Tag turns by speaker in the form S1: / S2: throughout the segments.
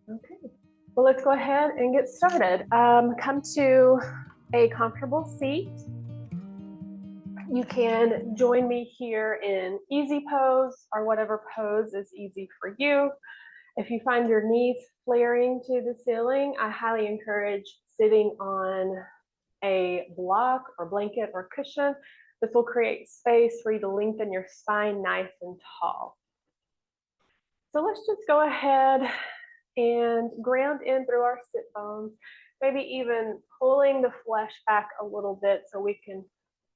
S1: Okay, well, let's go ahead and get started. Come to a comfortable seat. You can join me here in easy pose or whatever pose is easy for you. If you find your knees flaring to the ceiling, I highly encourage sitting on a block or blanket or cushion. This will create space for you to lengthen your spine nice and tall. So let's just go ahead and ground in through our sit bones, maybe even pulling the flesh back a little bit so we can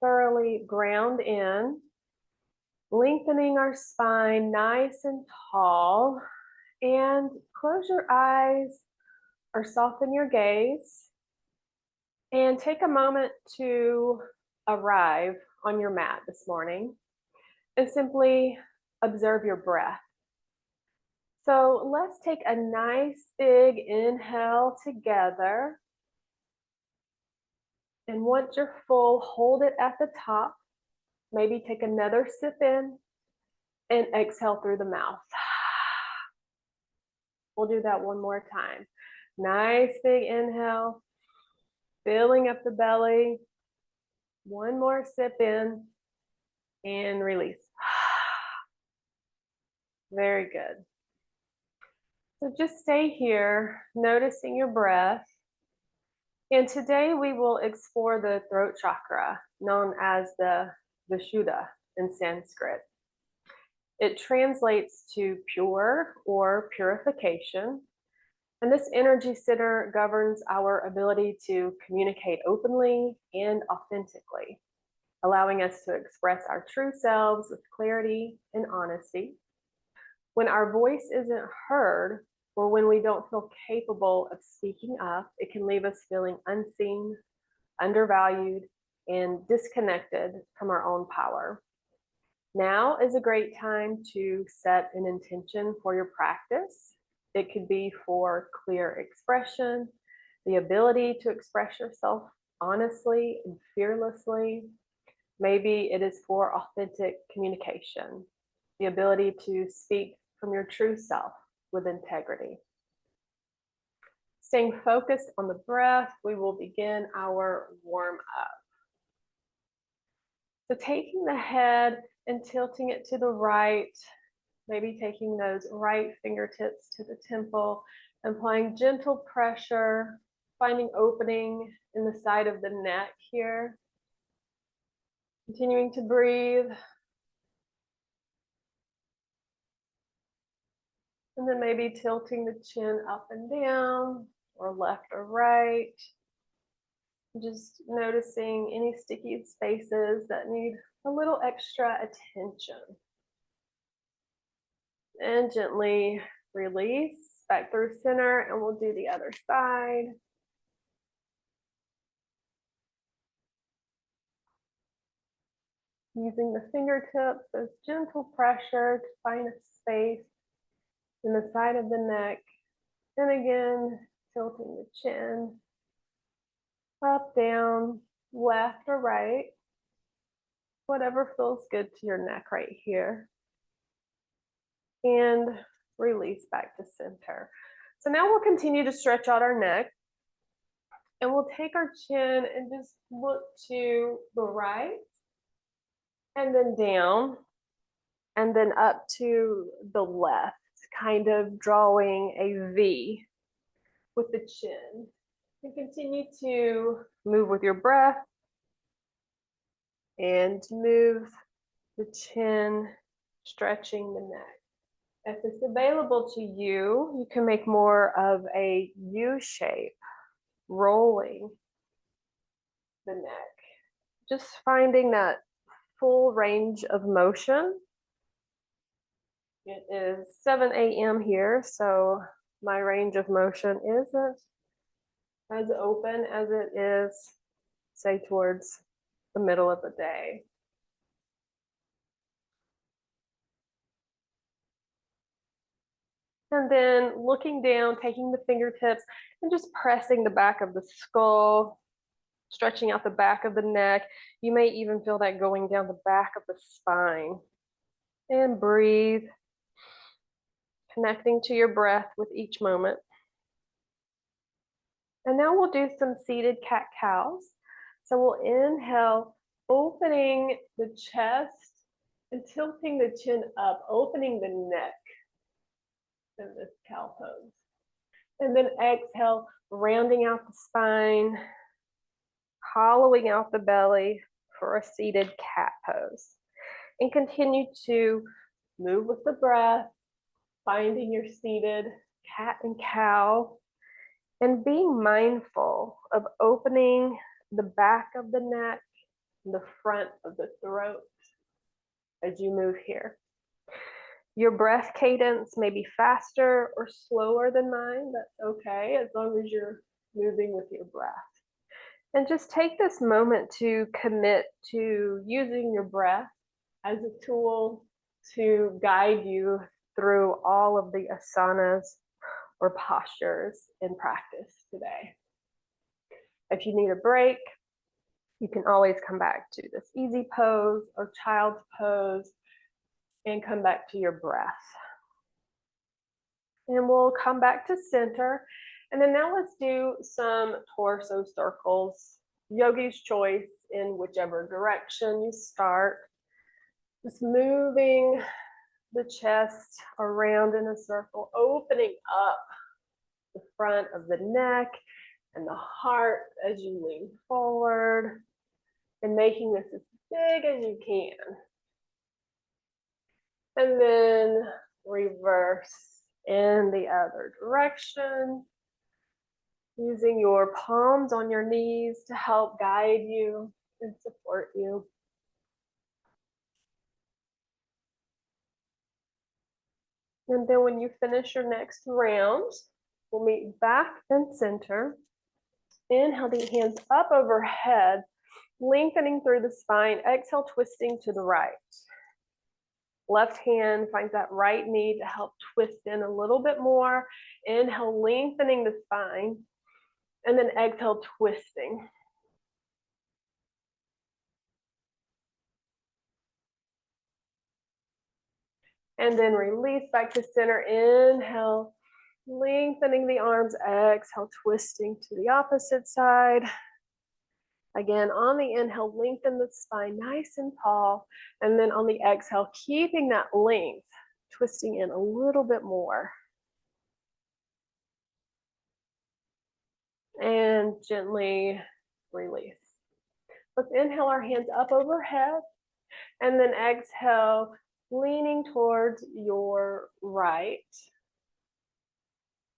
S1: thoroughly ground in, lengthening our spine nice and tall, and close your eyes or soften your gaze and take a moment to arrive on your mat this morning and simply observe your breath. So let's take a nice big inhale together. And once you're full, hold it at the top. Maybe take another sip in and exhale through the mouth. We'll do that one more time. Nice big inhale, filling up the belly. One more sip in and release. Very good. So just stay here, noticing your breath. And today we will explore the throat chakra, known as the Vishuddha in Sanskrit. It translates to pure or purification. And this energy center governs our ability to communicate openly and authentically, allowing us to express our true selves with clarity and honesty. When our voice isn't heard, or when we don't feel capable of speaking up, it can leave us feeling unseen, undervalued, and disconnected from our own power. Now is a great time to set an intention for your practice. It could be for clear expression, the ability to express yourself honestly and fearlessly. Maybe it is for authentic communication, the ability to speak from your true self with integrity. Staying focused on the breath, we will begin our warm up. So taking the head and tilting it to the right, maybe taking those right fingertips to the temple, and applying gentle pressure, finding opening in the side of the neck here. Continuing to breathe. And then maybe tilting the chin up and down, or left or right. Just noticing any sticky spaces that need a little extra attention. And gently release back through center, and we'll do the other side. Using the fingertips as gentle pressure to find a space in the side of the neck. And again, tilting the chin up, down, left or right, whatever feels good to your neck right here. And release back to center. So now we'll continue to stretch out our neck, and we'll take our chin and just look to the right, and then down, and then up to the left, kind of drawing a V with the chin. And continue to move with your breath and move the chin, stretching the neck. If it's available to you, you can make more of a U shape, rolling the neck. Just finding that full range of motion. It is 7 a.m. here, so my range of motion isn't as open as it is, say, towards the middle of the day. And then looking down, taking the fingertips and just pressing the back of the skull, stretching out the back of the neck. You may even feel that going down the back of the spine. And breathe, connecting to your breath with each moment. And now we'll do some seated cat-cows. So we'll inhale, opening the chest and tilting the chin up, opening the neck in this cow pose. And then exhale, rounding out the spine, hollowing out the belly for a seated cat pose. And continue to move with the breath, finding your seated cat and cow, and being mindful of opening the back of the neck, the front of the throat as you move here. Your breath cadence may be faster or slower than mine. That's okay, as long as you're moving with your breath. And just take this moment to commit to using your breath as a tool to guide you through all of the asanas or postures in practice today. If you need a break, you can always come back to this easy pose or child's pose and come back to your breath. And we'll come back to center. And then now let's do some torso circles, yogi's choice in whichever direction you start. Just moving the chest around in a circle, opening up the front of the neck and the heart as you lean forward, and making this as big as you can. And then reverse in the other direction, using your palms on your knees to help guide you and support you. And then when you finish your next round, we'll meet back in center. Inhale the hands up overhead, lengthening through the spine. Exhale, twisting to the right. Left hand finds that right knee to help twist in a little bit more. Inhale, lengthening the spine. And then exhale, twisting. And then release back to center. Inhale, lengthening the arms. Exhale, twisting to the opposite side. Again, on the inhale, lengthen the spine nice and tall. And then on the exhale, keeping that length, twisting in a little bit more. And gently release. Let's inhale our hands up overhead. And then exhale, leaning towards your right.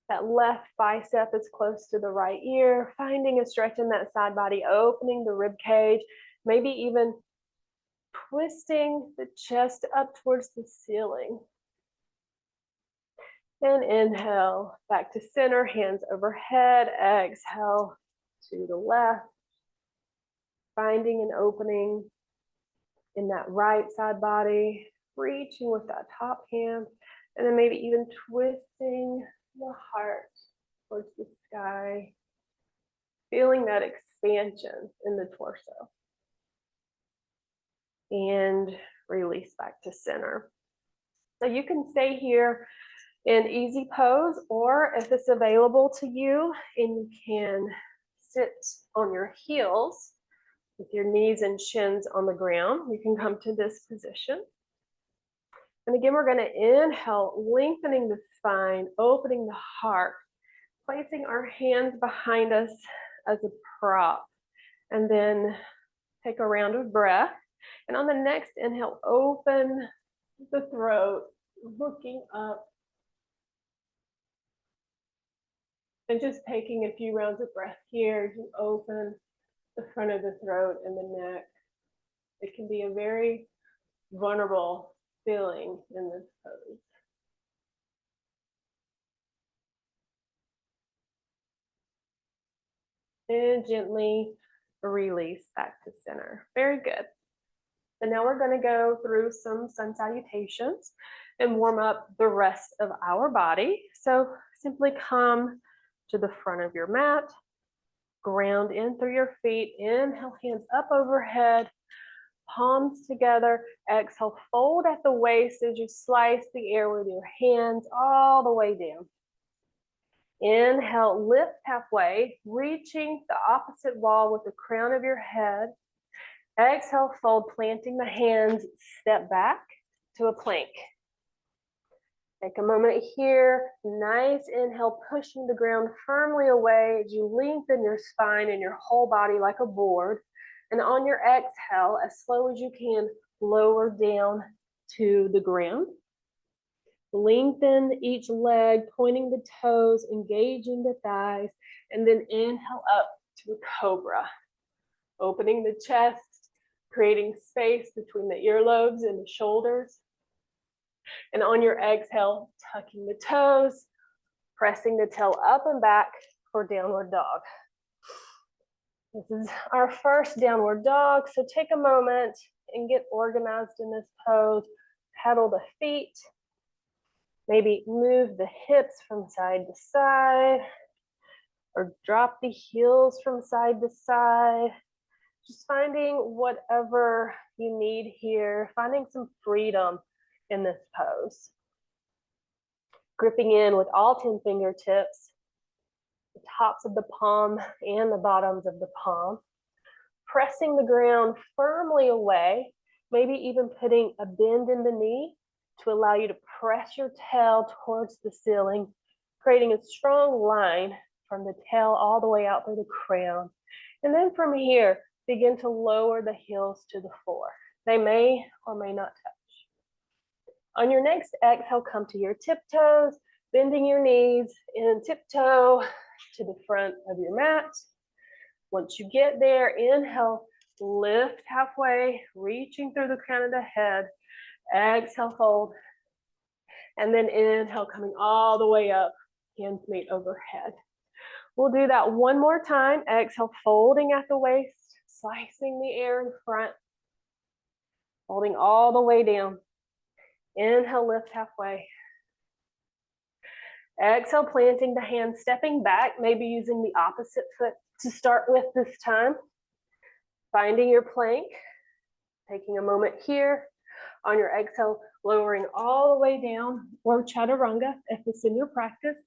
S1: That left bicep is close to the right ear, finding a stretch in that side body, opening the rib cage, maybe even twisting the chest up towards the ceiling. And inhale, back to center, hands overhead. Exhale to the left, finding an opening in that right side body, reaching with that top hand, and then maybe even twisting the heart towards the sky, feeling that expansion in the torso. And release back to center. So you can stay here in easy pose, or if it's available to you and you can sit on your heels with your knees and shins on the ground, you can come to this position. And again, we're going to inhale, lengthening the spine, opening the heart, placing our hands behind us as a prop, and then take a round of breath. And on the next inhale, open the throat, looking up, and just taking a few rounds of breath here to open the front of the throat and the neck. It can be a very vulnerable feeling in this pose. And gently release back to center. Very good. And now we're going to go through some sun salutations and warm up the rest of our body. So simply come to the front of your mat, ground in through your feet, inhale, hands up overhead, palms together, exhale, fold at the waist as you slice the air with your hands all the way down. Inhale, lift halfway, reaching the opposite wall with the crown of your head. Exhale, fold, planting the hands, step back to a plank. Take a moment here, nice inhale, pushing the ground firmly away as you lengthen your spine and your whole body like a board. And on your exhale, as slow as you can, lower down to the ground. Lengthen each leg, pointing the toes, engaging the thighs, and then inhale up to a cobra. Opening the chest, creating space between the earlobes and the shoulders. And on your exhale, tucking the toes, pressing the tail up and back for downward dog. This is our first downward dog, so take a moment and get organized in this pose. Pedal the feet. Maybe move the hips from side to side, or drop the heels from side to side. Just finding whatever you need here, finding some freedom in this pose. Gripping in with all 10 fingertips, the tops of the palm and the bottoms of the palm. Pressing the ground firmly away, maybe even putting a bend in the knee to allow you to press your tail towards the ceiling, creating a strong line from the tail all the way out through the crown. And then from here, begin to lower the heels to the floor. They may or may not touch. On your next exhale, come to your tiptoes, bending your knees and tiptoe to the front of your mat. Once you get there, inhale, lift halfway, reaching through the crown of the head. Exhale, fold. And then inhale, coming all the way up, hands meet overhead. We'll do that one more time. Exhale, folding at the waist, slicing the air in front, folding all the way down. Inhale, lift halfway. Exhale, planting the hands, stepping back, maybe using the opposite foot to start with this time. Finding your plank, taking a moment here. On your exhale, lowering all the way down, or chaturanga if it's in your practice.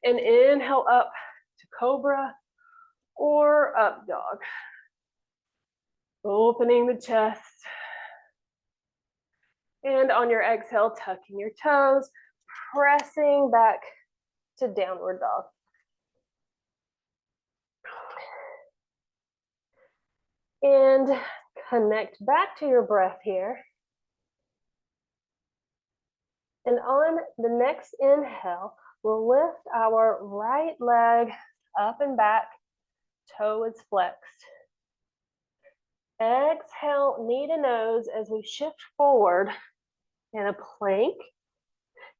S1: And inhale up to cobra or up dog. Opening the chest. And on your exhale, tucking your toes, pressing back to downward dog. And connect back to your breath here. And on the next inhale, we'll lift our right leg up and back, toe is flexed. Exhale, knee to nose as we shift forward in a plank.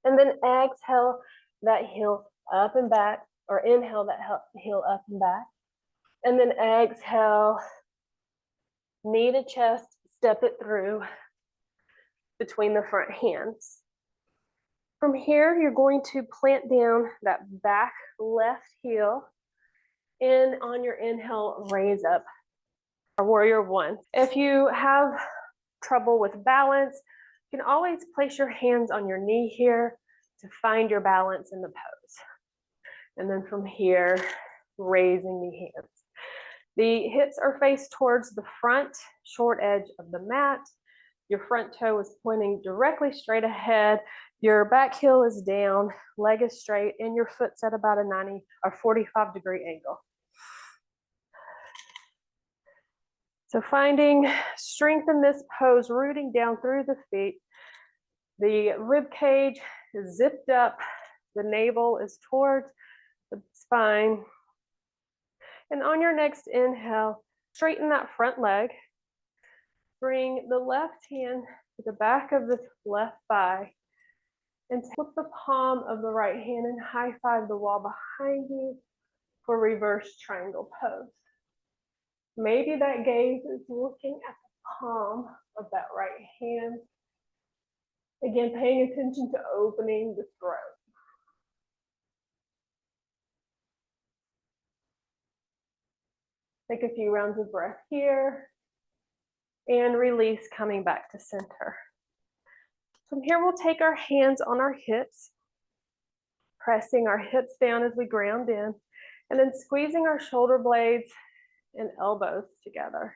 S1: And then exhale that heel up and back, or inhale that heel up and back. And then exhale, knee to chest, step it through between the front hands. From here, you're going to plant down that back left heel, and on your inhale, raise up, our warrior one. If you have trouble with balance, you can always place your hands on your knee here to find your balance in the pose. And then from here, raising the hands. The hips are faced towards the front, short edge of the mat. Your front toe is pointing directly straight ahead. Your back heel is down, leg is straight, and your foot's at about a 90 or 45-degree angle. So finding strength in this pose, rooting down through the feet. The rib cage is zipped up. The navel is towards the spine. And on your next inhale, straighten that front leg. Bring the left hand to the back of the left thigh. And flip the palm of the right hand and high five the wall behind you for reverse triangle pose. Maybe that gaze is looking at the palm of that right hand. Again, paying attention to opening the throat. Take a few rounds of breath here and release, coming back to center. From here, we'll take our hands on our hips, pressing our hips down as we ground in, and then squeezing our shoulder blades and elbows together.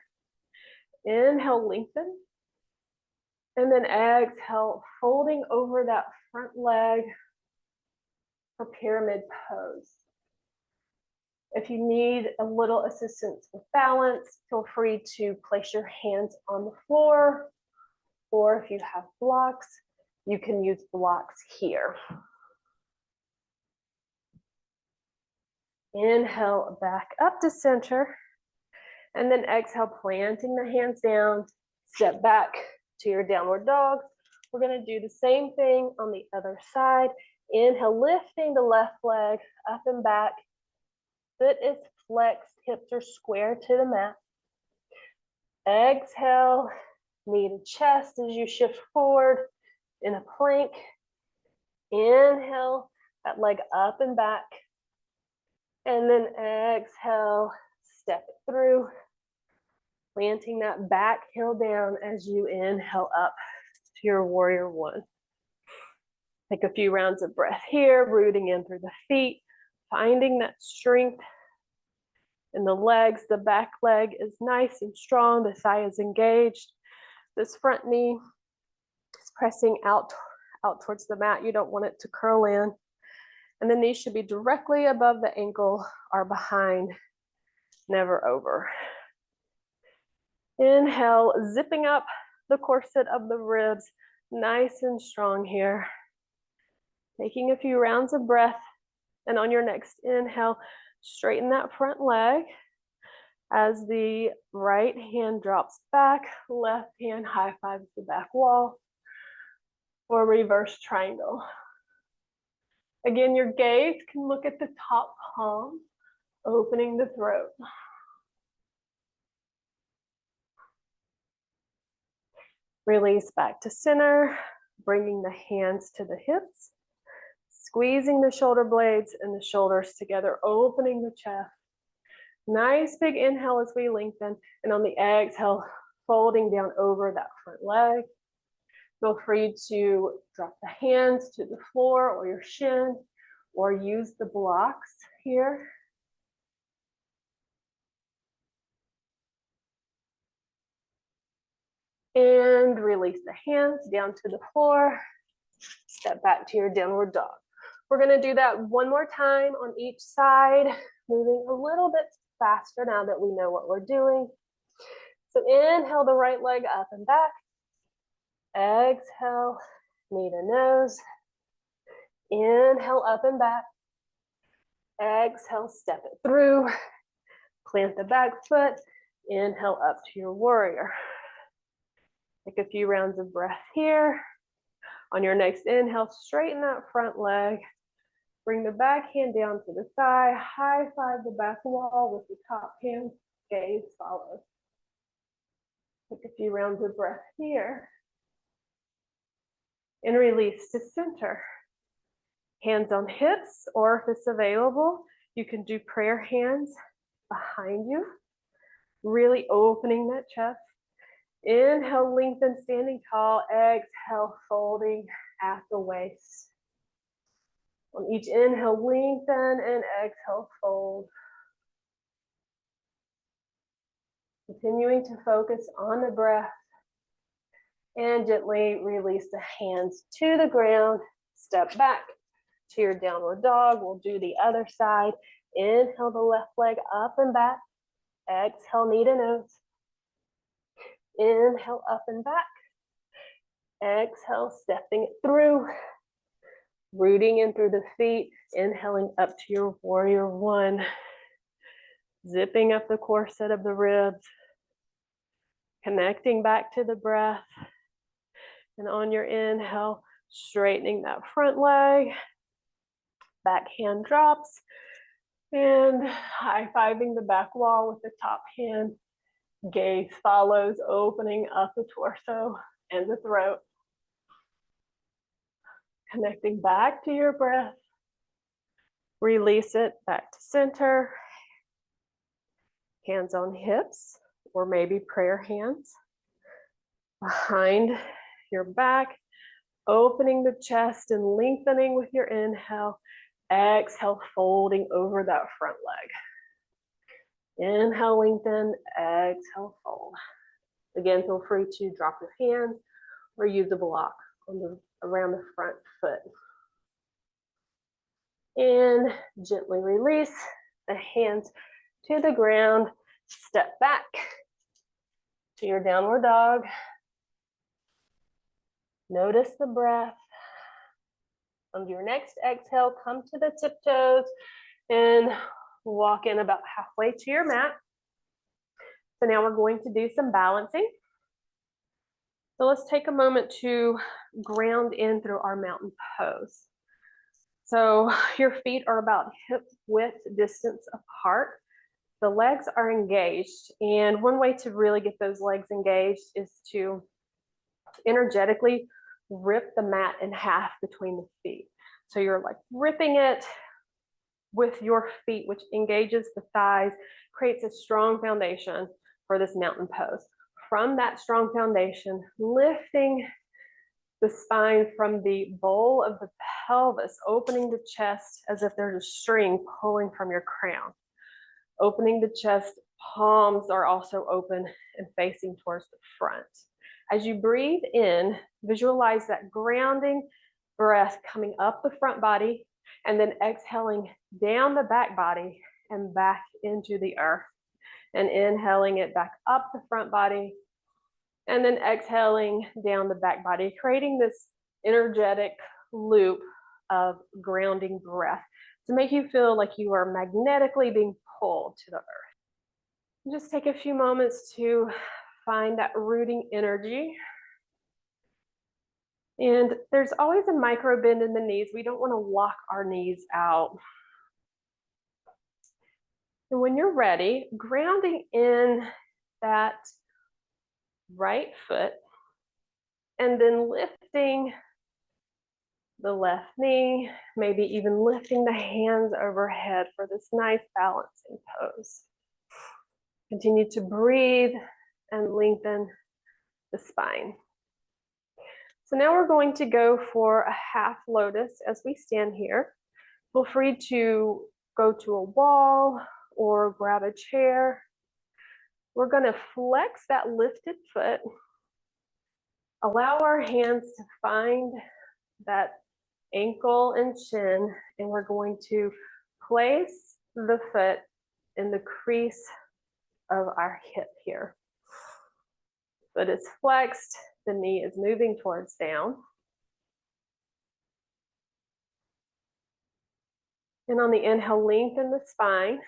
S1: Inhale, lengthen. And then exhale, folding over that front leg for pyramid pose. If you need a little assistance with balance, feel free to place your hands on the floor, or if you have blocks, you can use blocks here. Inhale, back up to center, and then exhale, planting the hands down, step back to your downward dog. We're gonna do the same thing on the other side. Inhale, lifting the left leg up and back. Foot is flexed, hips are square to the mat. Exhale, knee to chest as you shift forward in a plank. Inhale, that leg up and back. And then exhale, step it through, planting that back heel down as you inhale up to your warrior one. Take a few rounds of breath here, rooting in through the feet, finding that strength in the legs. The back leg is nice and strong, the thigh is engaged. This front knee is pressing out towards the mat. You don't want it to curl in. And the knee should be directly above the ankle or behind, never over. Inhale, zipping up the corset of the ribs, nice and strong here. Taking a few rounds of breath, and on your next inhale, straighten that front leg as the right hand drops back, left hand high fives the back wall, or reverse triangle. Again, your gaze can look at the top palm, opening the throat. Release back to center, bringing the hands to the hips, squeezing the shoulder blades and the shoulders together, opening the chest. Nice big inhale as we lengthen, and on the exhale, folding down over that front leg. Feel free to drop the hands to the floor or your shin, or use the blocks here. And release the hands down to the floor. Step back to your downward dog. We're gonna do that one more time on each side, moving a little bit faster now that we know what we're doing. So inhale the right leg up and back. Exhale, knee to nose. Inhale, up and back. Exhale, step it through. Plant the back foot. Inhale, up to your warrior. Take a few rounds of breath here. On your next inhale, straighten that front leg. Bring the back hand down to the thigh. High five the back wall with the top hand. Gaze follows. Take a few rounds of breath here. And release to center. Hands on hips, or if it's available, you can do prayer hands behind you. Really opening that chest. Inhale, lengthen, standing tall. Exhale, folding at the waist. On each inhale, lengthen, and exhale, fold. Continuing to focus on the breath. And gently release the hands to the ground. Step back to your downward dog. We'll do the other side. Inhale the left leg up and back. Exhale, knee to nose. Inhale, up and back. Exhale, stepping it through. Rooting in through the feet. Inhaling up to your warrior one. Zipping up the corset of the ribs. Connecting back to the breath. And on your inhale, straightening that front leg. Back hand drops. And high-fiving the back wall with the top hand. Gaze follows, opening up the torso and the throat. Connecting back to your breath. Release it back to center. Hands on hips, or maybe prayer hands. Behind your back, opening the chest and lengthening with your inhale. Exhale, folding over that front leg. Inhale, lengthen. Exhale, fold. Again, feel free to drop your hands or use a block around the front foot. And gently release the hands to the ground. Step back to your downward dog. Notice the breath. On your next exhale, come to the tiptoes and walk in about halfway to your mat. So now we're going to do some balancing. So let's take a moment to ground in through our mountain pose. So your feet are about hip width distance apart. The legs are engaged. And one way to really get those legs engaged is to energetically rip the mat in half between the feet. So you're like ripping it with your feet, which engages the thighs, creates a strong foundation for this mountain pose. From that strong foundation, lifting the spine from the bowl of the pelvis, opening the chest as if there's a string pulling from your crown. Opening the chest, palms are also open and facing towards the front. As you breathe in, visualize that grounding breath coming up the front body and then exhaling down the back body and back into the earth. And inhaling it back up the front body and then exhaling down the back body, creating this energetic loop of grounding breath to make you feel like you are magnetically being pulled to the earth. Just take a few moments to find that rooting energy. And there's always a micro bend in the knees. We don't want to lock our knees out. And when you're ready, grounding in that right foot and then lifting the left knee, maybe even lifting the hands overhead for this nice balancing pose. Continue to breathe and lengthen the spine. So now we're going to go for a half lotus as we stand here. Feel free to go to a wall or grab a chair. We're going to flex that lifted foot. Allow our hands to find that ankle and shin, and we're going to place the foot in the crease of our hip here. Foot is flexed, the knee is moving towards down. And on the inhale, lengthen the spine.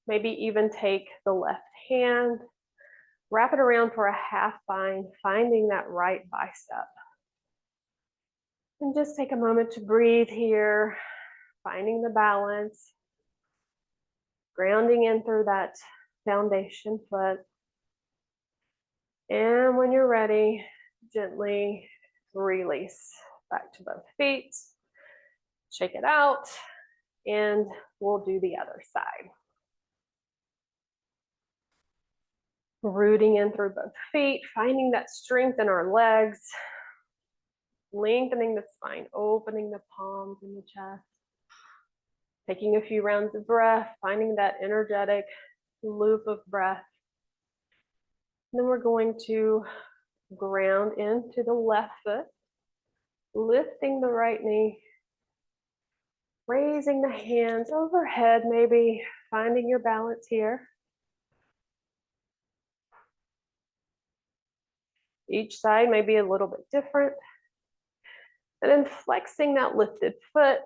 S1: Maybe even take the left hand, wrap it around for a half bind, finding that right bicep. And just take a moment to breathe here, finding the balance, grounding in through that foundation foot. And when you're ready, gently release back to both feet, shake it out, and we'll do the other side. Rooting in through both feet, finding that strength in our legs, lengthening the spine, opening the palms and the chest. Taking a few rounds of breath, finding that energetic loop of breath. And then we're going to ground into the left foot, lifting the right knee, raising the hands overhead, maybe finding your balance here. Each side may be a little bit different. And then flexing that lifted foot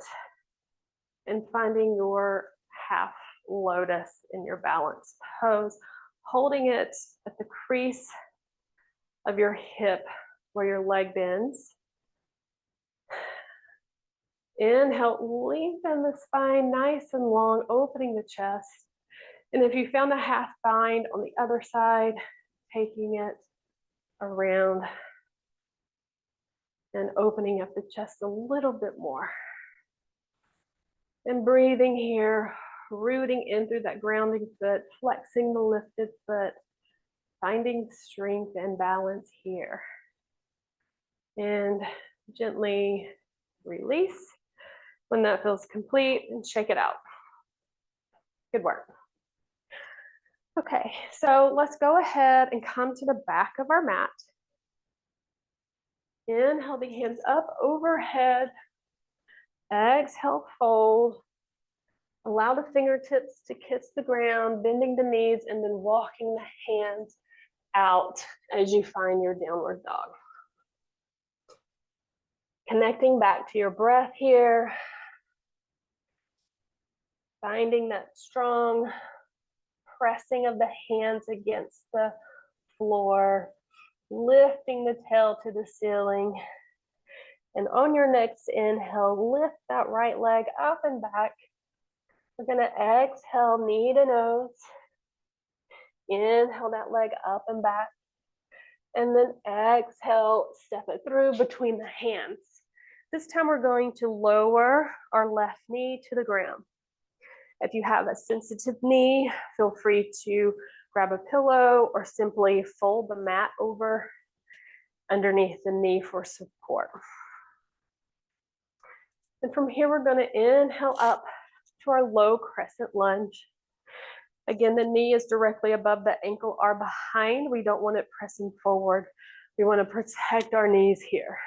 S1: and finding your half lotus in your balanced pose, holding it at the crease of your hip where your leg bends. Inhale, lengthen the spine nice and long, opening the chest. And if you found the half bind on the other side, taking it around and opening up the chest a little bit more. And breathing here, rooting in through that grounding foot, flexing the lifted foot, finding strength and balance here. And gently release When that feels complete, and shake it out. Good work. Okay, so let's go ahead and come to the back of our mat. Inhale the hands up overhead. Exhale, fold. Allow the fingertips to kiss the ground, bending the knees, and then walking the hands out as you find your downward dog. Connecting back to your breath here. Finding that strong pressing of the hands against the floor. Lifting the tail to the ceiling. And on your next inhale, lift that right leg up and back. We're gonna exhale, knee to nose. Inhale that leg up and back. And then exhale, step it through between the hands. This time we're going to lower our left knee to the ground. If you have a sensitive knee, feel free to grab a pillow or simply fold the mat over underneath the knee for support. And from here, we're going to inhale up to our low crescent lunge. Again, the knee is directly above the ankle are behind. We don't want it pressing forward. We want to protect our knees here.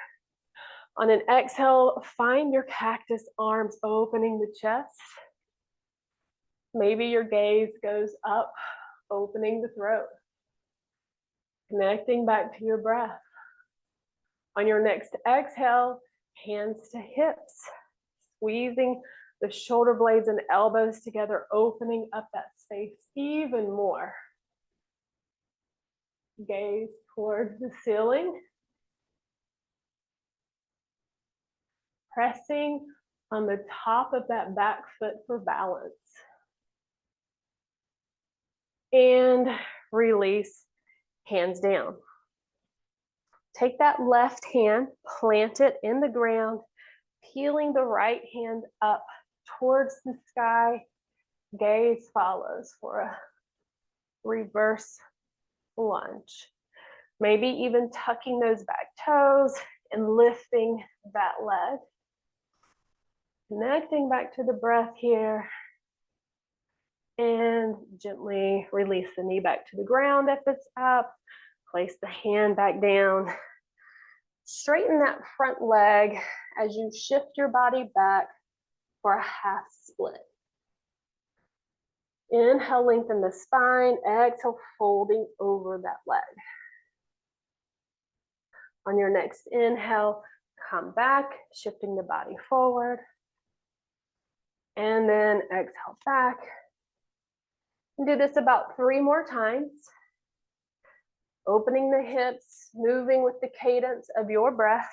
S1: On an exhale, find your cactus arms opening the chest. Maybe your gaze goes up, opening the throat. Connecting back to your breath. On your next exhale, hands to hips. Squeezing the shoulder blades and elbows together, opening up that space even more. Gaze towards the ceiling. Pressing on the top of that back foot for balance. And release, hands down. Take that left hand, plant it in the ground, peeling the right hand up towards the sky. Gaze follows for a reverse lunge. Maybe even tucking those back toes and lifting that leg. Connecting back to the breath here. And gently release the knee back to the ground if it's up. Place the hand back down. Straighten that front leg as you shift your body back for a half split. Inhale, lengthen the spine. Exhale, folding over that leg. On your next inhale, come back, shifting the body forward. And then exhale back. Do this about 3 more times. Opening the hips, moving with the cadence of your breath.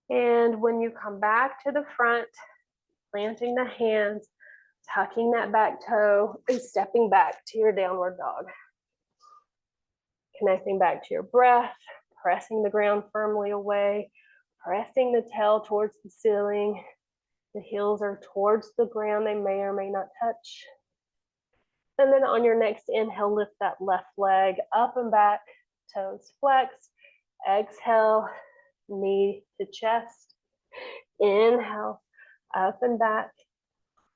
S1: And when you come back to the front, planting the hands, tucking that back toe, and stepping back to your downward dog. Connecting back to your breath, pressing the ground firmly away, pressing the tail towards the ceiling. The heels are towards the ground. They may or may not touch. And then on your next inhale, lift that left leg up and back, toes flexed. Exhale, knee to chest. Inhale, up and back.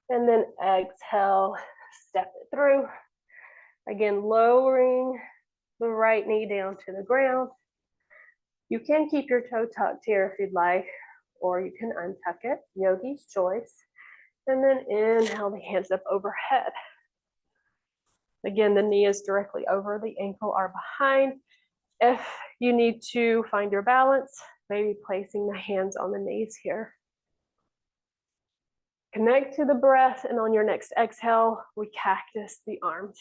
S1: And then exhale, step it through. Again, lowering the right knee down to the ground. You can keep your toe tucked here if you'd like, or you can untuck it, yogi's choice. And then inhale the hands up overhead. Again, the knee is directly over, the ankle are behind. If you need to find your balance, maybe placing the hands on the knees here. Connect to the breath, and on your next exhale, we cactus the arms.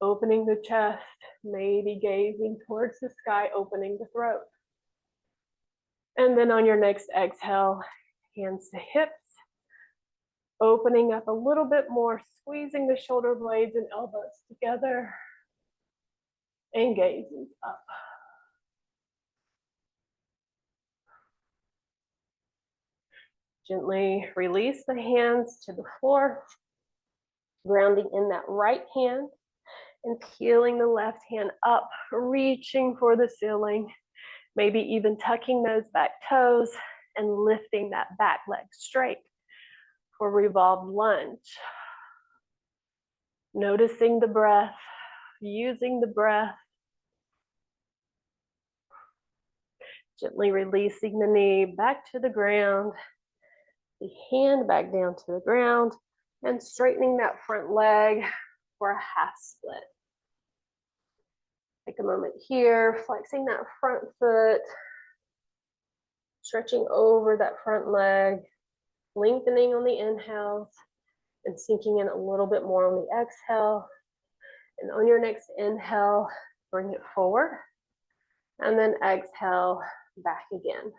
S1: Opening the chest, maybe gazing towards the sky, opening the throat. And then on your next exhale, hands to hips. Opening up a little bit more, squeezing the shoulder blades and elbows together. And gazes up. Gently release the hands to the floor, grounding in that right hand. And peeling the left hand up, reaching for the ceiling, maybe even tucking those back toes and lifting that back leg straight for revolved lunge. Noticing the breath, using the breath, gently releasing the knee back to the ground, the hand back down to the ground, and straightening that front leg for a half split. Take a moment here, flexing that front foot, stretching over that front leg, lengthening on the inhale, and sinking in a little bit more on the exhale. And on your next inhale, bring it forward, and then exhale back again.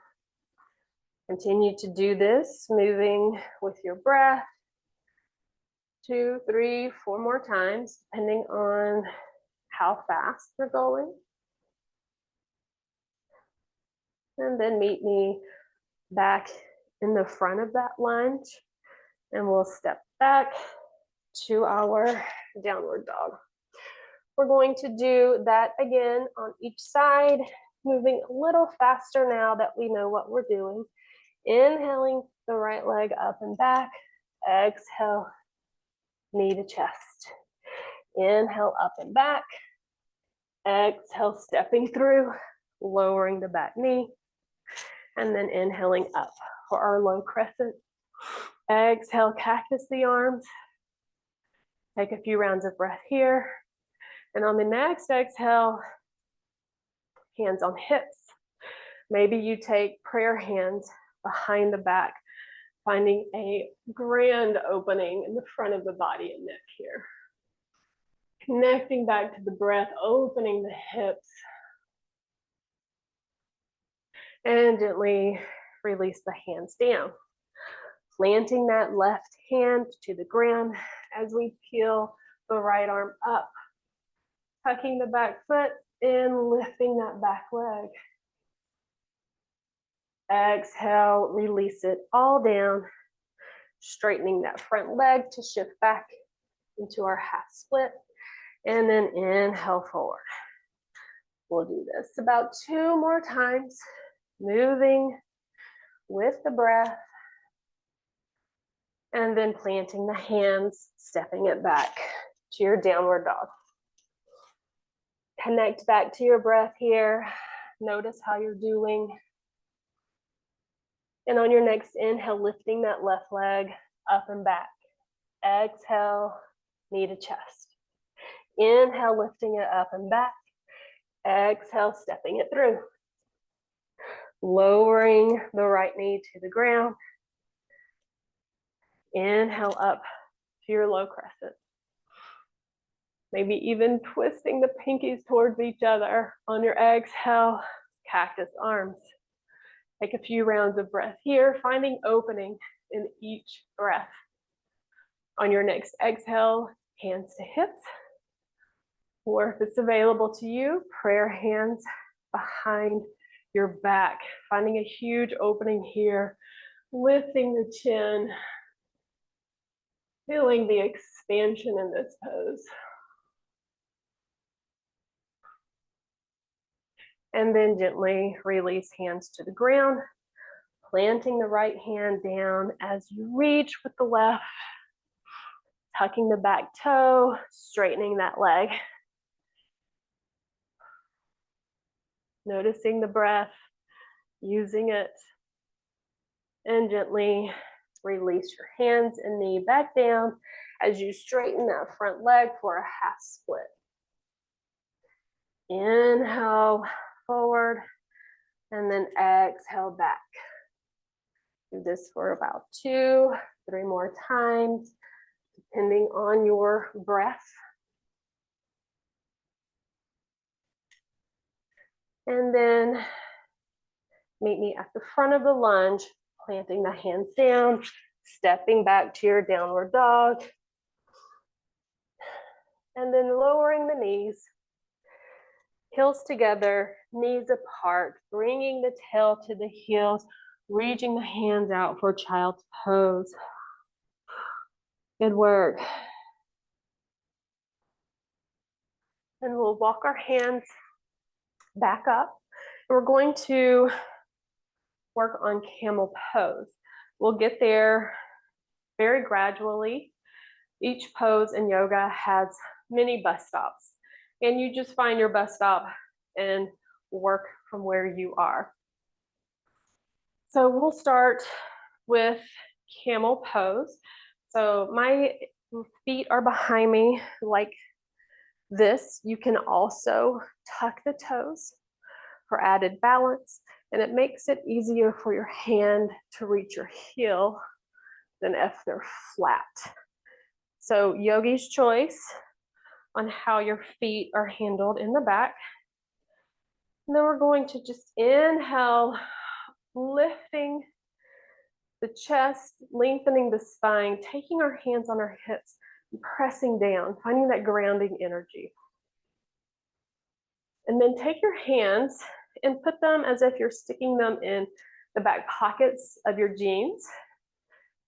S1: Continue to do this, moving with your breath, 2, 3, 4 more times, depending on how fast you're going. And then meet me back in the front of that lunge, and we'll step back to our downward dog. We're going to do that again on each side, moving a little faster now that we know what we're doing. Inhaling the right leg up and back, exhale, knee to chest. Inhale up and back, exhale, stepping through, lowering the back knee, and then inhaling up for our low crescent. Exhale, cactus the arms. Take a few rounds of breath here. And on the next exhale, hands on hips. Maybe you take prayer hands behind the back, finding a grand opening in the front of the body and neck here. Connecting back to the breath, opening the hips. And gently release the hands down. Planting that left hand to the ground as we peel the right arm up. Tucking the back foot and lifting that back leg. Exhale, release it all down. Straightening that front leg to shift back into our half split. And then inhale forward. We'll do this about 2 more times. Moving with the breath. And then planting the hands, stepping it back to your downward dog. Connect back to your breath here. Notice how you're doing. And on your next inhale, lifting that left leg up and back. Exhale, knee to chest. Inhale, lifting it up and back. Exhale, stepping it through. Lowering the right knee to the ground. Inhale up to your low crescent. Maybe even twisting the pinkies towards each other. On your exhale, cactus arms. Take a few rounds of breath here, finding opening in each breath. On your next exhale, hands to hips. Or if it's available to you, prayer hands behind your back. Finding a huge opening here, lifting the chin, feeling the expansion in this pose. And then gently release hands to the ground, planting the right hand down as you reach with the left, tucking the back toe, straightening that leg. Noticing the breath, using it, and gently release your hands and knee back down as you straighten that front leg for a half split. Inhale forward, and then exhale back. Do this for about 2, 3 more times, depending on your breath. And then meet me at the front of the lunge, planting the hands down, stepping back to your downward dog. And then lowering the knees, heels together, knees apart, bringing the tail to the heels, reaching the hands out for child's pose. Good work. And we'll walk our hands back up. We're going to work on camel pose. We'll get there very gradually. Each pose in yoga has many bus stops, and you just find your bus stop and work from where you are. So we'll start with camel pose. So my feet are behind me like this. You can also tuck the toes for added balance, and it makes it easier for your hand to reach your heel than if they're flat. So yogi's choice on how your feet are handled in the back. And then we're going to just inhale, lifting the chest, lengthening the spine, taking our hands on our hips, and pressing down, finding that grounding energy. And then take your hands and put them as if you're sticking them in the back pockets of your jeans.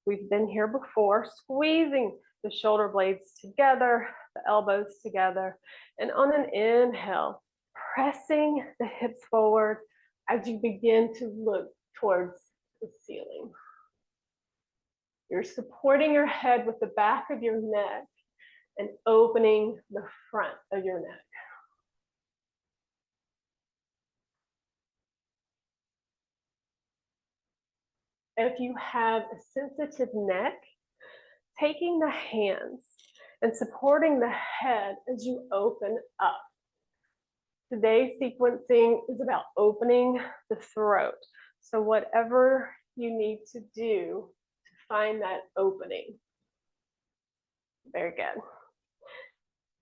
S1: We've been here before, squeezing the shoulder blades together, the elbows together, and on an inhale, pressing the hips forward as you begin to look towards the ceiling. You're supporting your head with the back of your neck and opening the front of your neck. If you have a sensitive neck, taking the hands and supporting the head as you open up. Today's sequencing is about opening the throat. So whatever you need to do to find that opening. Very good.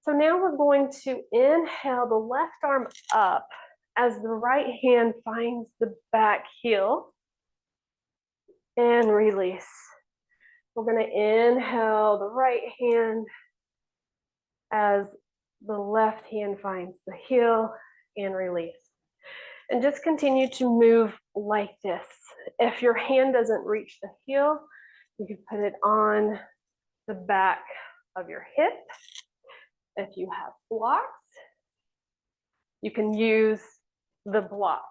S1: So now we're going to inhale the left arm up as the right hand finds the back heel and release. We're going to inhale the right hand as the left hand finds the heel and release. And just continue to move like this. If your hand doesn't reach the heel, you can put it on the back of your hip. If you have blocks, you can use the blocks.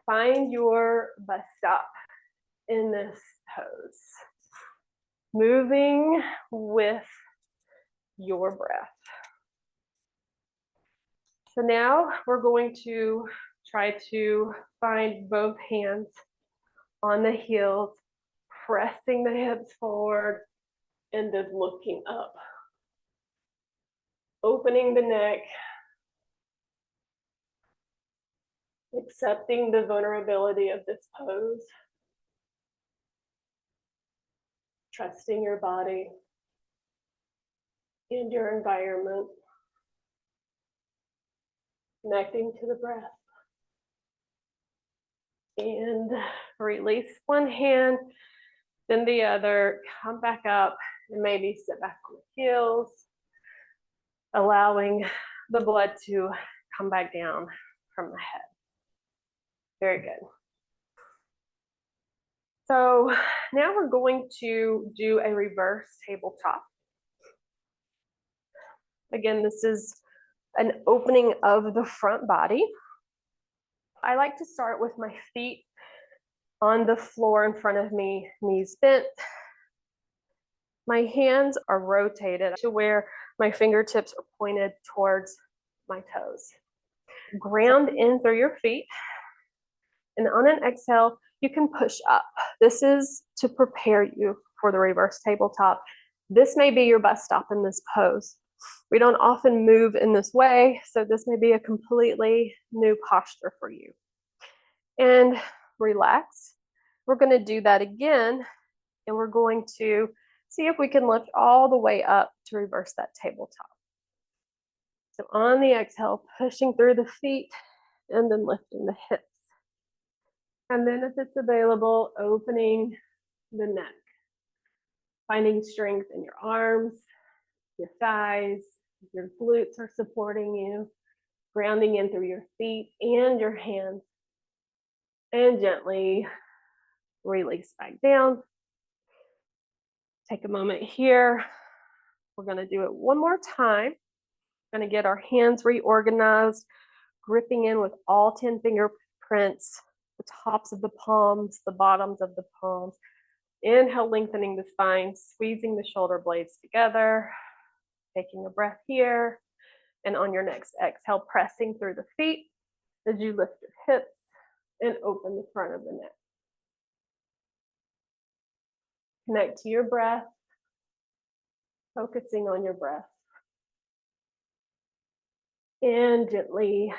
S1: Find your bus stop in this pose. Moving with your breath. So now we're going to try to find both hands on the heels, pressing the hips forward and then looking up. Opening the neck, accepting the vulnerability of this pose, trusting your body and your environment, connecting to the breath. And release one hand, then the other, come back up and maybe sit back on the heels, allowing the blood to come back down from the head. Very good. So now we're going to do a reverse tabletop. Again, this is an opening of the front body. I like to start with my feet on the floor in front of me, knees bent. My hands are rotated to where my fingertips are pointed towards my toes. Ground in through your feet. And on an exhale, you can push up. This is to prepare you for the reverse tabletop. This may be your bus stop in this pose. We don't often move in this way, so this may be a completely new posture for you. And relax. We're going to do that again, and we're going to see if we can lift all the way up to reverse that tabletop. So on the exhale, pushing through the feet and then lifting the hips. And then if it's available, opening the neck. Finding strength in your arms, your thighs, your glutes are supporting you. Grounding in through your feet and your hands. And gently release back down. Take a moment here. We're going to do it one more time. Gonna get our hands reorganized, gripping in with all 10 fingerprints, the tops of the palms, the bottoms of the palms. Inhale, lengthening the spine, squeezing the shoulder blades together, taking a breath here. And on your next exhale, pressing through the feet as you lift your hips and open the front of the neck. Connect to your breath, focusing on your breath. And gently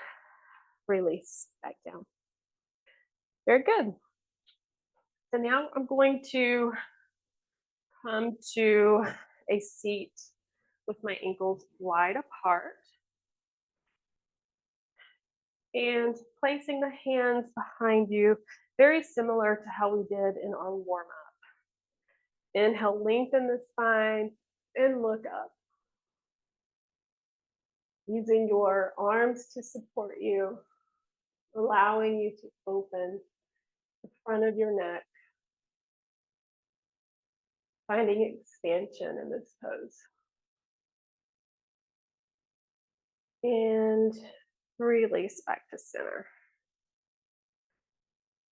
S1: release back down. Very good. So now I'm going to come to a seat with my ankles wide apart and placing the hands behind you, very similar to how we did in our warm up. Inhale, lengthen the spine and look up. Using your arms to support you, allowing you to open the front of your neck, finding expansion in this pose. And release back to center.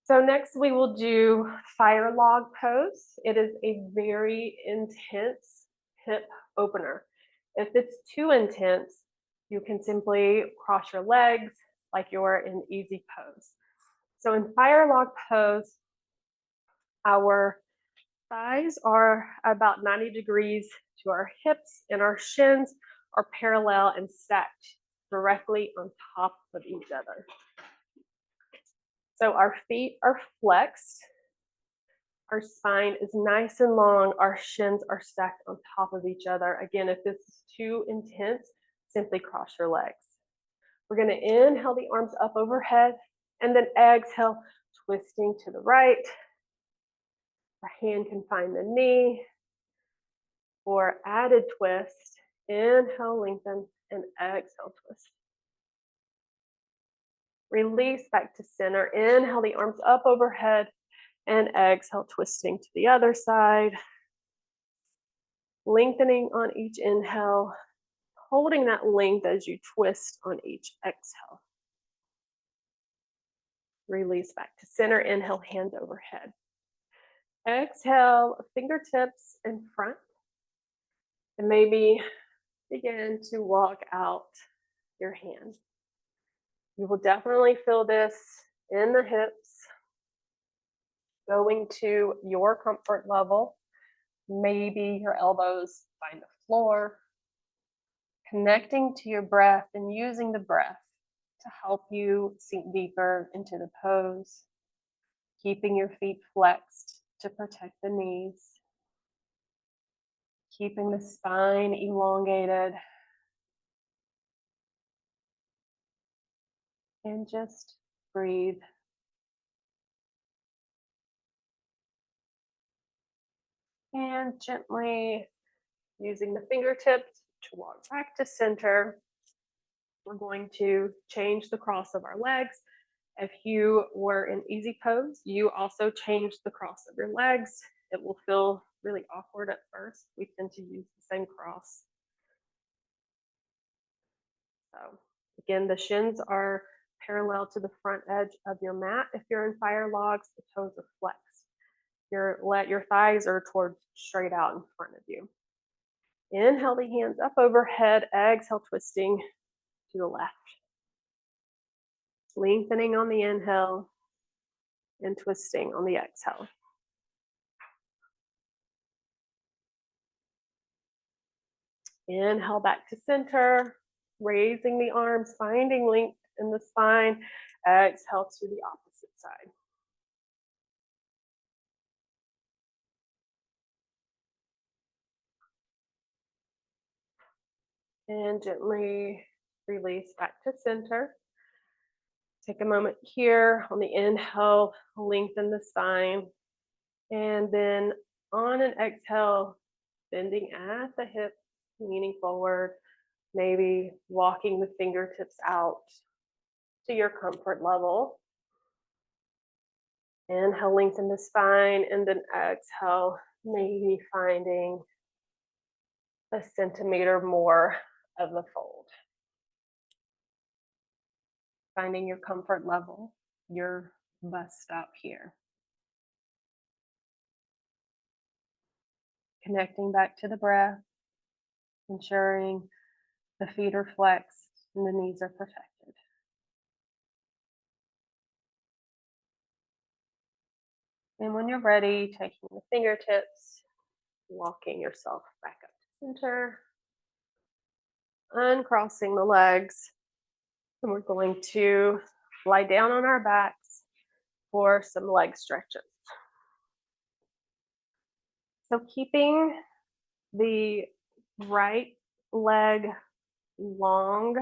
S1: So next we will do fire log pose. It is a very intense hip opener. If it's too intense, you can simply cross your legs like you're in easy pose. So in fire log pose, our thighs are about 90 degrees to our hips and our shins are parallel and stacked directly on top of each other. So our feet are flexed, our spine is nice and long, our shins are stacked on top of each other. Again, if this is too intense, simply cross your legs. We're gonna inhale the arms up overhead and then exhale, twisting to the right. Our hand can find the knee. For added twist, inhale, lengthen, and exhale, twist. Release back to center. Inhale the arms up overhead and exhale, twisting to the other side. Lengthening on each inhale, holding that length as you twist on each exhale. Release back to center. Inhale, hands overhead. Exhale, fingertips in front. And maybe begin to walk out your hands. You will definitely feel this in the hips, going to your comfort level. Maybe your elbows find the floor, connecting to your breath and using the breath to help you sink deeper into the pose, keeping your feet flexed to protect the knees, keeping the spine elongated, and just breathe. And gently using the fingertips to walk back to center. We're going to change the cross of our legs. If you were in easy pose, you also change the cross of your legs. It will feel really awkward at first. We tend to use the same cross. So again, the shins are parallel to the front edge of your mat. If you're in fire logs, the toes are flexed. Your thighs are towards straight out in front of you. Inhale the hands up overhead, exhale, twisting to the left. Lengthening on the inhale and twisting on the exhale. Inhale back to center, raising the arms, finding length in the spine. Exhale to the opposite side. And gently release back to center. Take a moment here on the inhale, lengthen the spine. And then on an exhale, bending at the hips, leaning forward, maybe walking the fingertips out to your comfort level. Inhale, lengthen the spine, and then exhale, maybe finding a centimeter more of the fold. finding your comfort level, your bus stop here. Connecting back to the breath, ensuring the feet are flexed and the knees are protected. And when you're ready, taking the fingertips, walking yourself back up to center, uncrossing the legs. And we're going to lie down on our backs for some leg stretches. So keeping the right leg long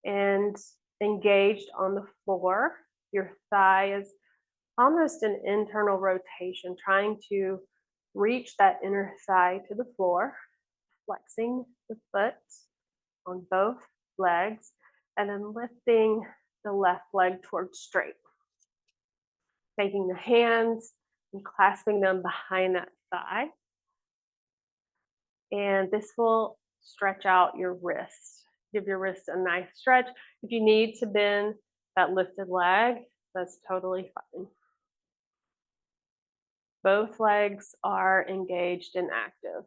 S1: and engaged on the floor. Your thigh is almost an internal rotation, trying to reach that inner thigh to the floor, flexing the foot on both legs, and then lifting the left leg towards straight. Taking the hands and clasping them behind that thigh. And this will stretch out your wrist. Give your wrist a nice stretch. If you need to bend that lifted leg, that's totally fine. Both legs are engaged and active.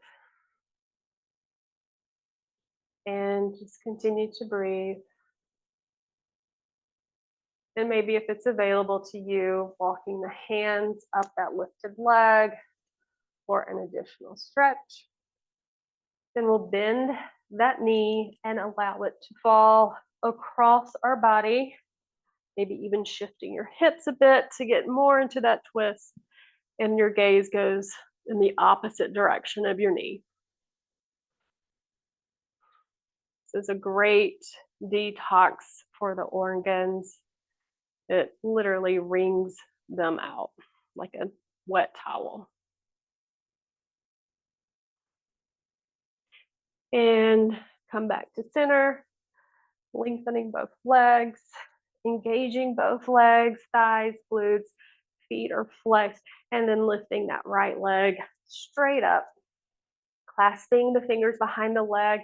S1: And just continue to breathe. And maybe if it's available to you, walking the hands up that lifted leg for an additional stretch. Then we'll bend that knee and allow it to fall across our body, maybe even shifting your hips a bit to get more into that twist, and your gaze goes in the opposite direction of your knee. This is a great detox for the organs. It literally wrings them out like a wet towel. And come back to center, lengthening both legs, engaging both legs, thighs, glutes, feet are flexed, and then lifting that right leg straight up, clasping the fingers behind the leg,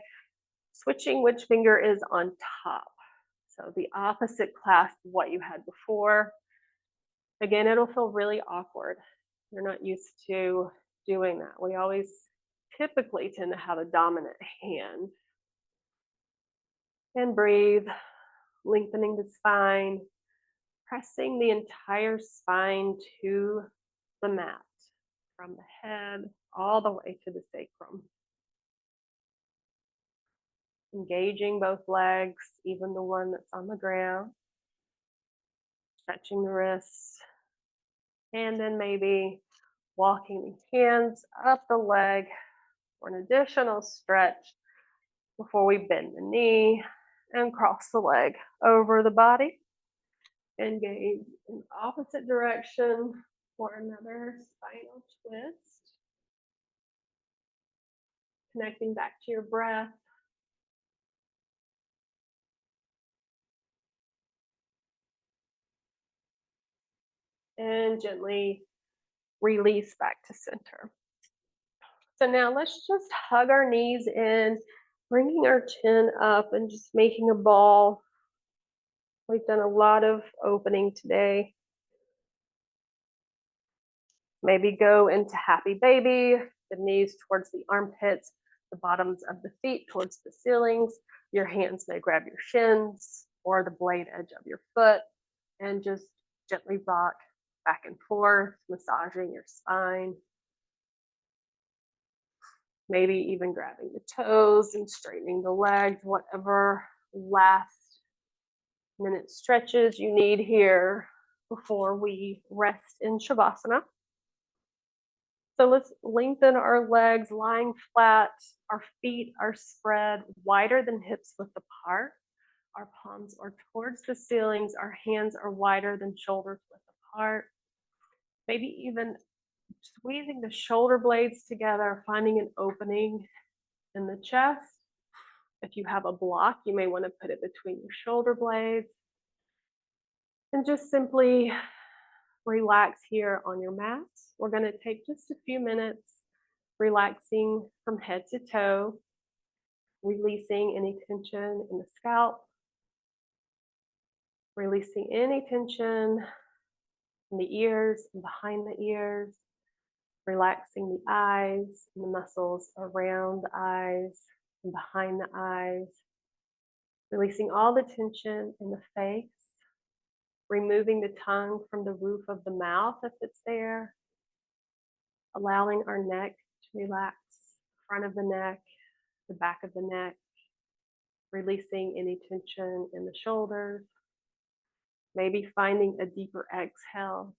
S1: switching which finger is on top. So the opposite clasp of what you had before. Again, it'll feel really awkward. You're not used to doing that. We always typically tend to have a dominant hand. And breathe, lengthening the spine, pressing the entire spine to the mat, from the head all the way to the sacrum. Engaging both legs, even the one that's on the ground. Stretching the wrists. And then maybe walking the hands up the leg for an additional stretch before we bend the knee and cross the leg over the body. And gaze in the opposite direction for another spinal twist. Connecting back to your breath. And gently release back to center. So now let's just hug our knees in, bringing our chin up and just making a ball. We've done a lot of opening today. Maybe go into happy baby, the knees towards the armpits, the bottoms of the feet towards the ceilings. Your hands may grab your shins or the blade edge of your foot, and just gently rock back and forth, massaging your spine. Maybe even grabbing the toes and straightening the legs, whatever last minute stretches you need here before we rest in Shavasana. So let's lengthen our legs, lying flat. Our feet are spread wider than hips width apart. Our palms are towards the ceilings. Our hands are wider than shoulders width apart. Maybe even squeezing the shoulder blades together, finding an opening in the chest. If you have a block, you may want to put it between your shoulder blades. And just simply relax here on your mat. We're going to take just a few minutes relaxing from head to toe, releasing any tension in the scalp, Releasing any tension in the ears and behind the ears, relaxing the eyes and the muscles around the eyes and behind the eyes, releasing all the tension in the face, removing the tongue from the roof of the mouth if it's there, allowing our neck to relax, front of the neck, the back of the neck, releasing any tension in the shoulders, maybe finding a deeper exhale,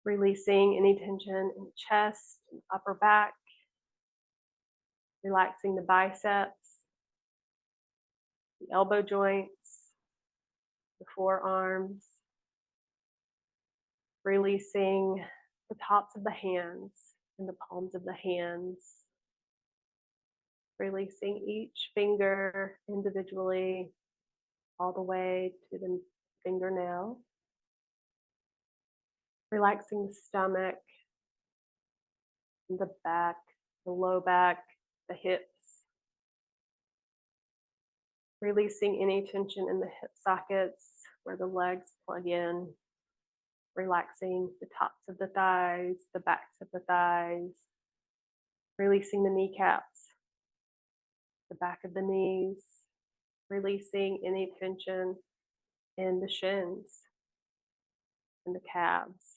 S1: releasing any tension in the chest, and upper back, relaxing the biceps, the elbow joints, the forearms, releasing the tops of the hands and the palms of the hands, releasing each finger individually all the way to the fingernail, relaxing the stomach, the back, the low back, the hips, releasing any tension in the hip sockets where the legs plug in, relaxing the tops of the thighs, the backs of the thighs, releasing the kneecaps, the back of the knees, releasing any tension in the shins and the calves,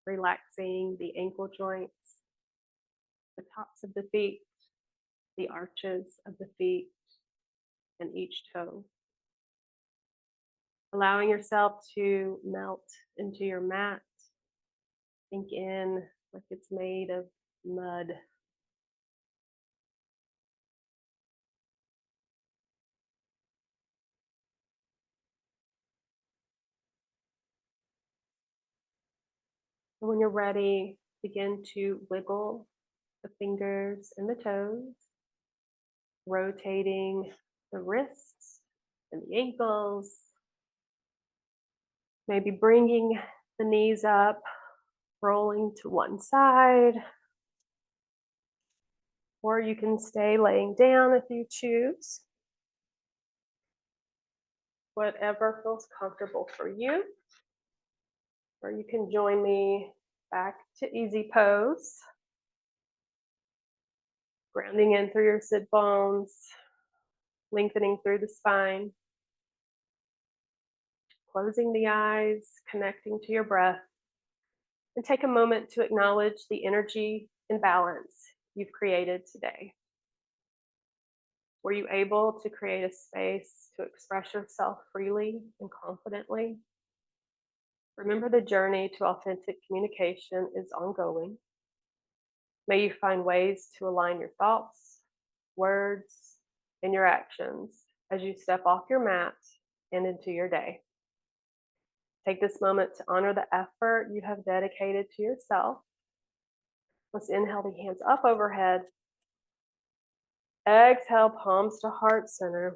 S1: relaxing the ankle joints, the tops of the feet, the arches of the feet, and each toe. Allowing yourself to melt into your mat, sink in like it's made of mud. And when you're ready, begin to wiggle the fingers and the toes, rotating the wrists and the ankles, maybe bringing the knees up, rolling to one side, or you can stay laying down if you choose. Whatever feels comfortable for you. Or you can join me back to easy pose, grounding in through your sit bones, lengthening through the spine, closing the eyes, connecting to your breath, and take a moment to acknowledge the energy and balance you've created today. Were you able to create a space to express yourself freely and confidently? Remember, the journey to authentic communication is ongoing. May you find ways to align your thoughts, words, and your actions as you step off your mat and into your day. Take this moment to honor the effort you have dedicated to yourself. Let's inhale the hands up overhead. Exhale, palms to heart center.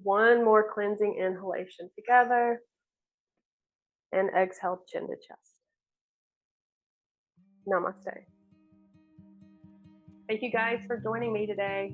S1: One more cleansing inhalation together. And exhale, chin to chest. Namaste. Thank you guys for joining me today.